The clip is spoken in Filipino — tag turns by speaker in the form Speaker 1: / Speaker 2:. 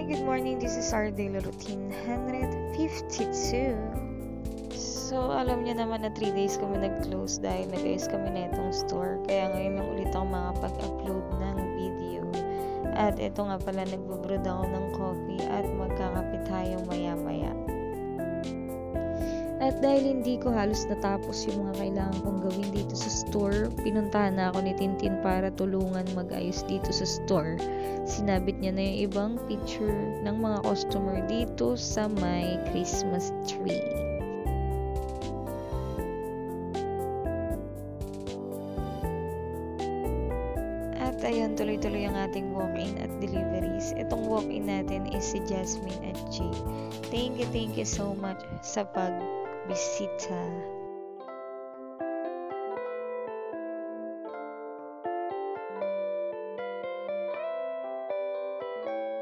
Speaker 1: good morning. This is our daily routine 152. So, alam niyo naman na 3 days kami nag-close dahil nag-ayos kami na itong store. Kaya ngayon lang ulit ako makapag-upload ng video. At ito nga pala, nagbubrood ako ng coffee at magkakape tayong maya-maya. At dahil hindi ko halos natapos yung mga kailangan kong gawin dito sa store, pinuntahan na ako ni Tintin para tulungan mag-ayos dito sa store. Sinabit niya na yung ibang picture ng mga customer dito sa may Christmas tree. At ayun, tuloy-tuloy ang ating walk-in at deliveries. Itong walk-in natin is si Jasmine at Jay. Thank you so much sa pagbisita.